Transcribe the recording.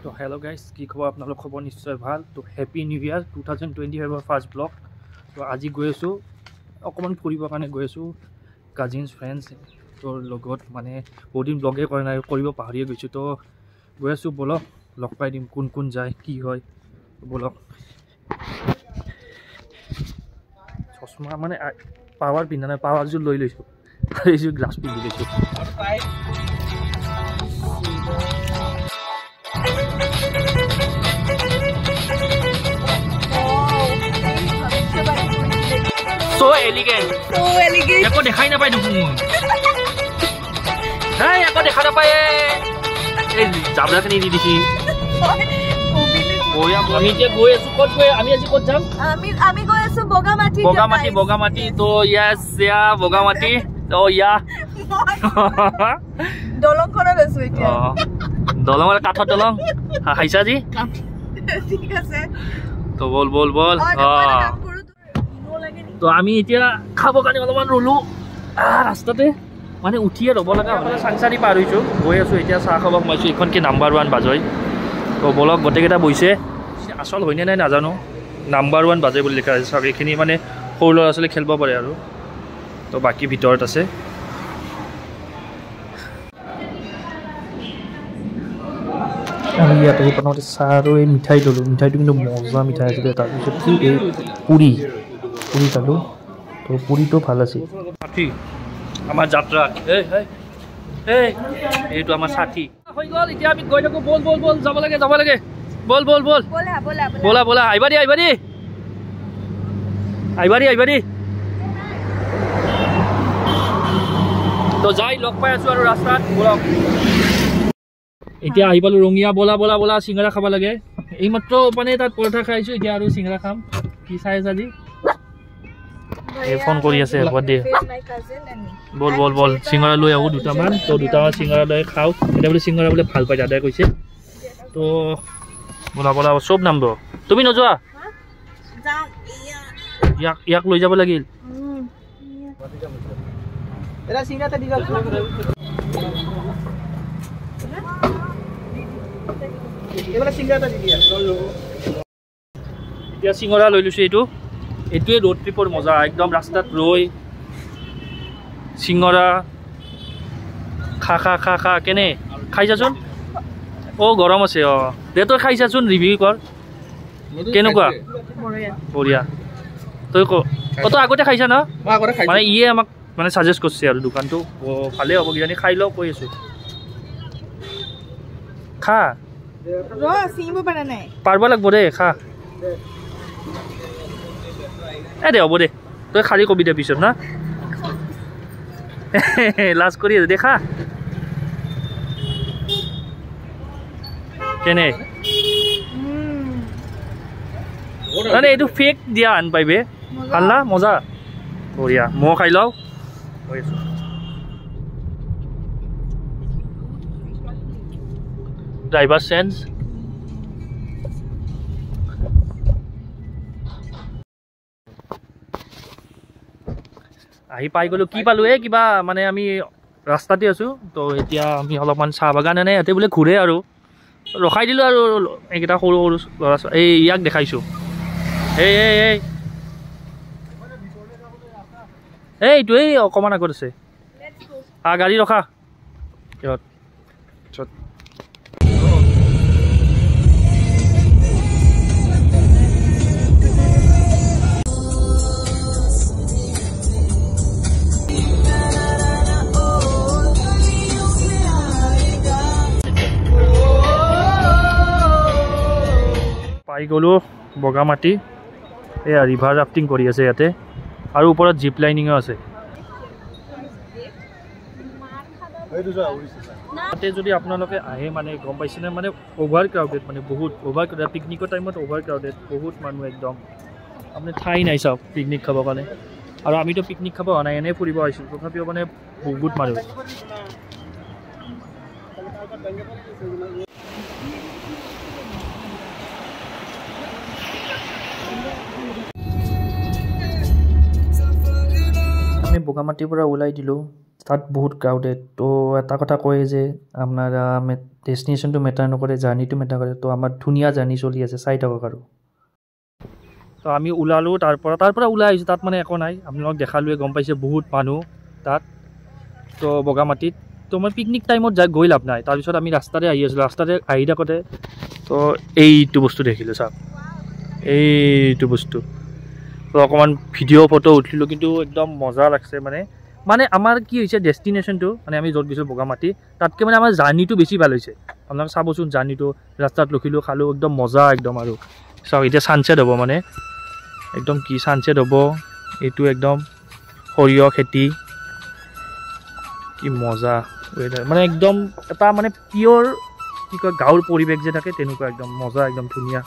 তো hello' guys, কি খবৰ? আপোনালোক খবৰ নিশ্চয় ভাল। তো হেপী নিউ ইয়াৰ 2025 ফাৰ্ষ্ট ব্লগ। তো আজি গৈ আছোঁ অকণমান ফুৰিবৰ কাৰণে গৈ আছোঁ কাজিনছ ফ্ৰেণ্ডছ তোৰ লগত। মানে বহুত দিন ব্লগে কৰা নাই, কৰিব পাহৰিয়ে গৈছোঁ। তো গৈ আছোঁ, ব'লক লগ পাই দিম কোন কোন যায় কি হয়। ব'লক। চশমা মানে পাৱাৰ পিন্ধা নাই, পাৱাৰযোৰ লৈ লৈছোঁ আৰু এইযোৰ গ্লাছ পিন্ধি লৈছোঁ। So elegant. So elegant. Aku dekhai na pai dukung. Hai, aku dekha na pai. Jabla kani di disi. Oh ya, ami je goi asu kot goi, ami aji kot jam? Ami goi asu Bogamati. Bogamati. To yes, ya Bogamati. Oh ya. Dolong kora asu etia. Dolong wala kathor dolong. Haisa ji? ঠিক আছে। তো বল। তো আমি এতিয়া খাব কাৰণে অলপমান ৰলো ৰাস্তাতে, মানে উঠিয়ে ৰ'ব লগা হ'লে চাংচাৰি পাৰ হৈছোঁ, গৈ আছোঁ এতিয়া চাহ খাব সোমাইছোঁ। এইখন কি নাম্বাৰ 1 বাজয়। তো বলক, গোটেইকেইটা বহিছে। আচল হয়নে নাই নাজানো, নাম্বাৰ 1 বাজে বুলি লিখা আছে চাওক। এইখিনি মানে সৰু ল'ৰা ছোৱালী খেলিব পাৰে আৰু। তো বাকী ভিতৰত আছে। আমি ইয়াতে প্ৰথমতে চাহ আৰু এই মিঠাই ল'লোঁ। মিঠাইটো কিন্তু মজা মিঠাই আছিলে। তাৰপিছত কি এই পুৰি খালোঁ। তো পুৰিটো ভাল আছিল। ষাঠি আমাৰ যাত্ৰা, এইটো আমাৰ ষাঠি হৈ গ'ল। এতিয়া আমি গৈ থাকোঁ। বল যাব লাগে। বল বলা আহিবা দি। তো যাই লগ পাই আছোঁ আৰু ৰাস্তাত। বলক, এতিয়া আহি পালোঁ ৰঙিয়া। বলা চিঙৰা খাব লাগে। এইমাত্ৰ মানে তাত পৰঠা খাইছোঁ, এতিয়া আৰু চিঙৰা খাম। কি চাই আছে আজি? ফোন কৰি আছে, দে বল চিঙৰা লৈ আহোঁ দুটামান। তো দুটামান চিঙৰা লৈ খাওঁ। এতিয়া বোলে চিঙৰা বোলে ভাল পাই, দাদাই কৈছে। তো বলা চব নামব। তুমি নোযোৱা? ইয়াক লৈ যাব লাগিল। এতিয়া চিঙৰা লৈ লৈছোঁ। এইটোৱে ৰোড ট্ৰিপৰ মজা, একদম ৰাস্তাত ৰৈ চিঙৰা খা কেনে খাইছাচোন। গৰম আছে। দে তই খাইছাচোন, ৰিভিউ কৰ কেনেকুৱা। বঢ়িয়া। তই তই আগতে খাইছা ন? মানে ইয়ে আমাক মানে ছাজেষ্ট কৰিছে আৰু দোকানটো ভালেই হ'ব কিজানি, খাই লওঁ কৈ আছোঁ। খা, পাৰব লাগব দে, খা। দে হ'ব দে, তই খালি কবি দে পিছত না। লাজ কৰি আছে, দেখা কেনে মানে এইটো ফেক দিয়া আন পাইবে। ভাল না, মজা বঢ়িয়া। মই খাই লওঁ। Driver change. আহি পাই গ'লোঁ। কি পালোঁ? কিবা মানে আমি ৰাস্তাতে আছোঁ। তো এতিয়া আমি অলপমান চাহ বাগান এনে ইয়াতে বোলে ঘূৰে আৰু ৰখাই দিলোঁ আৰু এইকেইটা সৰু ল'ৰা ছোৱালী। ইয়াক দেখাইছোঁ। এইটো অকণমান আগত আছে। গাড়ী ৰখা। পাই গ'লোঁ বগামাটি। এয়া ৰিভাৰ ৰাফটিং কৰি আছে ইয়াতে, আৰু ওপৰত জিপ লাইনিঙো আছে। তাতে যদি আপোনালোকে আহে মানে গম পাইছেনে, মানে অভাৰ ক্ৰাউডেড, মানে বহুত অভাৰ ক্ৰাউডেড। পিকনিকৰ টাইমত অভাৰ ক্ৰাউডেড, বহুত মানুহ একদম। আপুনি ঠাই নাই চাওক পিকনিক খাবৰ কাৰণে। আৰু আমিতো পিকনিক খাব অহা নাই, এনেই ফুৰিব আহিছোঁ, তথাপিও মানে বহুত মানুহ। আমি বগামাটিৰ পৰা ওলাই দিলোঁ। তাত বহুত ক্ৰাউডেড তো এটা কথা কয় যে আপোনাৰ ডেষ্টিনেশ্যনটো মেটাৰ নকৰে জাৰ্ণিটো মেটাৰ কৰে তো আমাৰ ধুনীয়া জাৰ্ণি চলি আছে চাই থাকক আৰু তো আমি ওলালোঁ তাৰ পৰা ওলাই আহিছোঁ তাত মানে একো নাই আপোনালোকক দেখালোৱে গম পাইছে বহুত মানুহ তাত তো বগামাটিত তো মই পিকনিক টাইমত গৈ লাভ নাই তাৰপিছত আমি ৰাস্তাতে আহি আছিলোঁ ৰাস্তাতে আহি থাকোঁতে তো এইটো বস্তু দেখিলোঁ চাওক এইটো বস্তু তো অকণমান ভিডিঅ' ফটো উঠিলোঁ কিন্তু একদম মজা লাগছে মানে আমাৰ কি হৈছে ডেষ্টিনেশ্যনটো মানে আমি য'ত গৈছোঁ বগামাটি তাতকৈ মানে আমাৰ জাৰ্ণিটো বেছি ভাল হৈছে আপোনালোকে চাবচোন জাৰ্ণিটো ৰাস্তাত ৰখিলোঁ খালোঁ একদম মজা একদম আৰু চাওক এতিয়া ছানছেট হ'ব মানে একদম কি ছানছেট হ'ব এইটো একদম সৰিয়হ খেতি কি মজা ৱেডাৰ মানে একদম এটা মানে পিয়'ৰ কি কয় গাঁৱৰ পৰিৱেশ যে থাকে তেনেকুৱা একদম মজা একদম ধুনীয়া